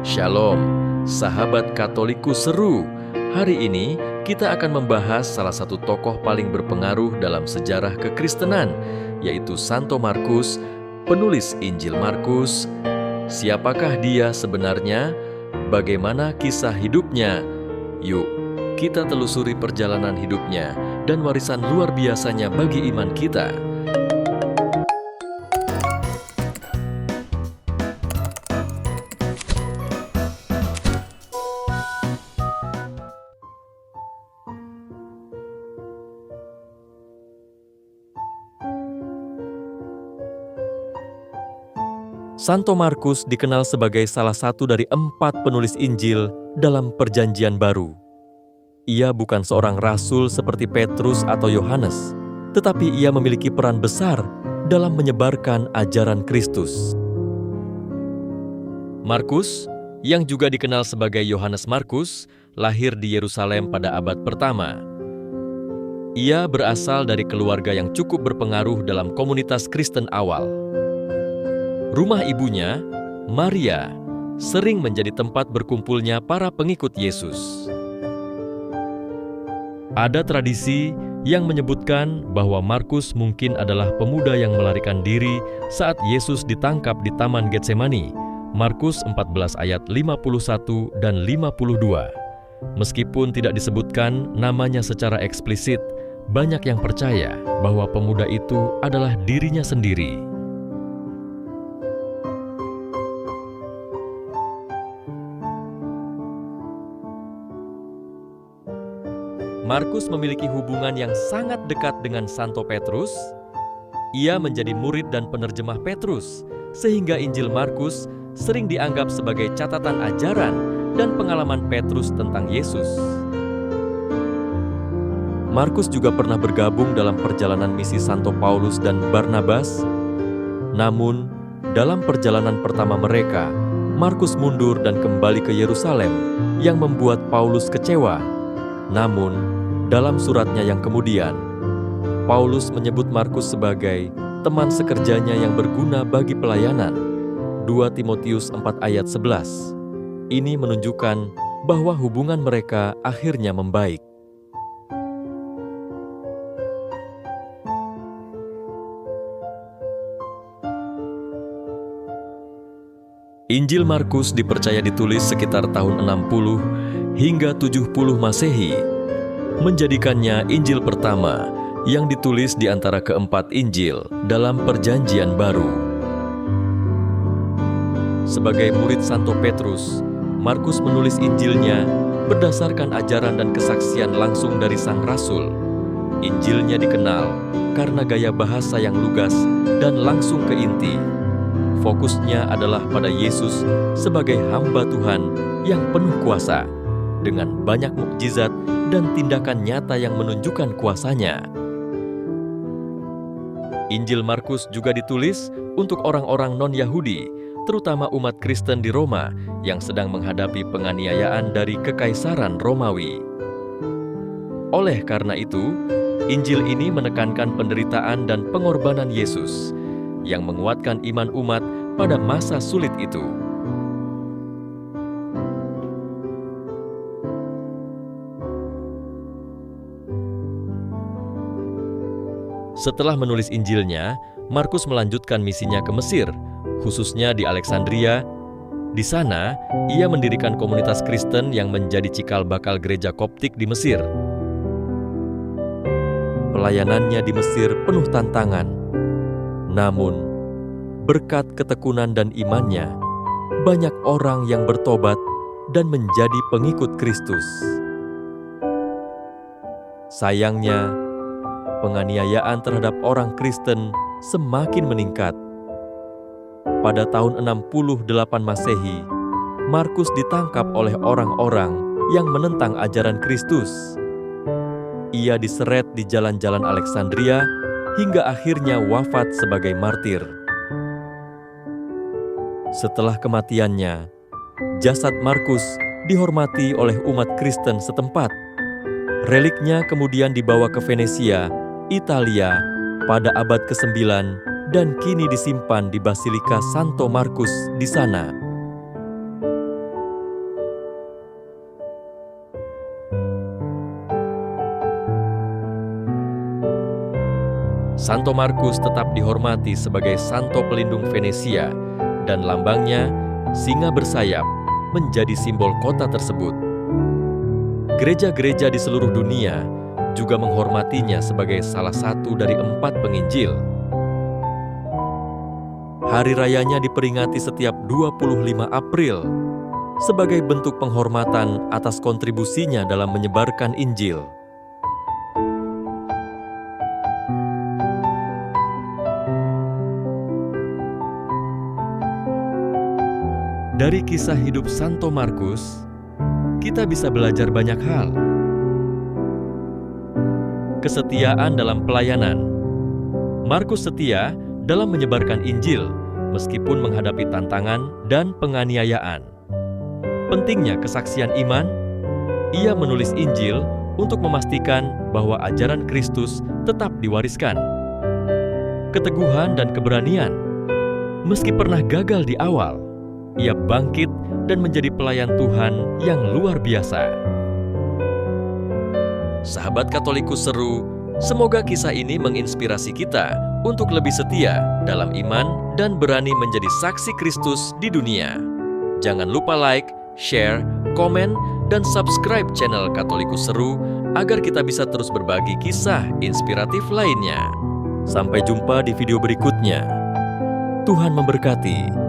Shalom, sahabat Katoliku seru. Hari ini kita akan membahas salah satu tokoh paling berpengaruh dalam sejarah kekristenan, yaitu Santo Markus, penulis Injil Markus. Siapakah dia sebenarnya? Bagaimana kisah hidupnya? Yuk, kita telusuri perjalanan hidupnya dan warisan luar biasanya bagi iman kita. Santo Markus dikenal sebagai salah satu dari 4 penulis Injil dalam Perjanjian Baru. Ia bukan seorang rasul seperti Petrus atau Yohanes, tetapi ia memiliki peran besar dalam menyebarkan ajaran Kristus. Markus, yang juga dikenal sebagai Yohanes Markus, lahir di Yerusalem pada abad pertama. Ia berasal dari keluarga yang cukup berpengaruh dalam komunitas Kristen awal. Rumah ibunya, Maria, sering menjadi tempat berkumpulnya para pengikut Yesus. Ada tradisi yang menyebutkan bahwa Markus mungkin adalah pemuda yang melarikan diri saat Yesus ditangkap di Taman Getsemani, Markus 14 ayat 51 dan 52. Meskipun tidak disebutkan namanya secara eksplisit, banyak yang percaya bahwa pemuda itu adalah dirinya sendiri. Markus memiliki hubungan yang sangat dekat dengan Santo Petrus. Ia menjadi murid dan penerjemah Petrus, sehingga Injil Markus sering dianggap sebagai catatan ajaran dan pengalaman Petrus tentang Yesus. Markus juga pernah bergabung dalam perjalanan misi Santo Paulus dan Barnabas. Namun, dalam perjalanan pertama mereka, Markus mundur dan kembali ke Yerusalem, yang membuat Paulus kecewa. Namun, dalam suratnya yang kemudian, Paulus menyebut Markus sebagai teman sekerjanya yang berguna bagi pelayanan. 2 Timotius 4 ayat 11. Ini menunjukkan bahwa hubungan mereka akhirnya membaik. Injil Markus dipercaya ditulis sekitar tahun 60 hingga 70 Masehi, menjadikannya Injil pertama yang ditulis di antara keempat Injil dalam Perjanjian Baru. Sebagai murid Santo Petrus, Markus menulis Injilnya berdasarkan ajaran dan kesaksian langsung dari sang rasul. Injilnya dikenal karena gaya bahasa yang lugas dan langsung ke inti. Fokusnya adalah pada Yesus sebagai hamba Tuhan yang penuh kuasa, dengan banyak mukjizat dan tindakan nyata yang menunjukkan kuasanya. Injil Markus juga ditulis untuk orang-orang non-Yahudi, terutama umat Kristen di Roma yang sedang menghadapi penganiayaan dari Kekaisaran Romawi. Oleh karena itu, Injil ini menekankan penderitaan dan pengorbanan Yesus, yang menguatkan iman umat pada masa sulit itu. Setelah menulis Injilnya, Markus melanjutkan misinya ke Mesir, khususnya di Alexandria. Di sana, ia mendirikan komunitas Kristen yang menjadi cikal bakal gereja Koptik di Mesir. Pelayanannya di Mesir penuh tantangan. Namun, berkat ketekunan dan imannya, banyak orang yang bertobat dan menjadi pengikut Kristus. Sayangnya, penganiayaan terhadap orang Kristen semakin meningkat. Pada tahun 68 Masehi, Markus ditangkap oleh orang-orang yang menentang ajaran Kristus. Ia diseret di jalan-jalan Alexandria hingga akhirnya wafat sebagai martir. Setelah kematiannya, jasad Markus dihormati oleh umat Kristen setempat. Reliknya kemudian dibawa ke Venesia, Italia, pada abad ke-9 dan kini disimpan di Basilika Santo Markus di sana. Santo Markus tetap dihormati sebagai santo pelindung Venesia dan lambangnya, singa bersayap, menjadi simbol kota tersebut. Gereja-gereja di seluruh dunia juga menghormatinya sebagai salah satu dari 4 penginjil. Hari rayanya diperingati setiap 25 April sebagai bentuk penghormatan atas kontribusinya dalam menyebarkan Injil. Dari kisah hidup Santo Markus, kita bisa belajar banyak hal. Kesetiaan dalam pelayanan. Markus setia dalam menyebarkan Injil meskipun menghadapi tantangan dan penganiayaan. Pentingnya kesaksian iman, ia menulis Injil untuk memastikan bahwa ajaran Kristus tetap diwariskan. Keteguhan dan keberanian. Meski pernah gagal di awal, ia bangkit dan menjadi pelayan Tuhan yang luar biasa. Sahabat Katolikus Seru, semoga kisah ini menginspirasi kita untuk lebih setia dalam iman dan berani menjadi saksi Kristus di dunia. Jangan lupa like, share, komen, dan subscribe channel Katolikus Seru agar kita bisa terus berbagi kisah inspiratif lainnya. Sampai jumpa di video berikutnya. Tuhan memberkati.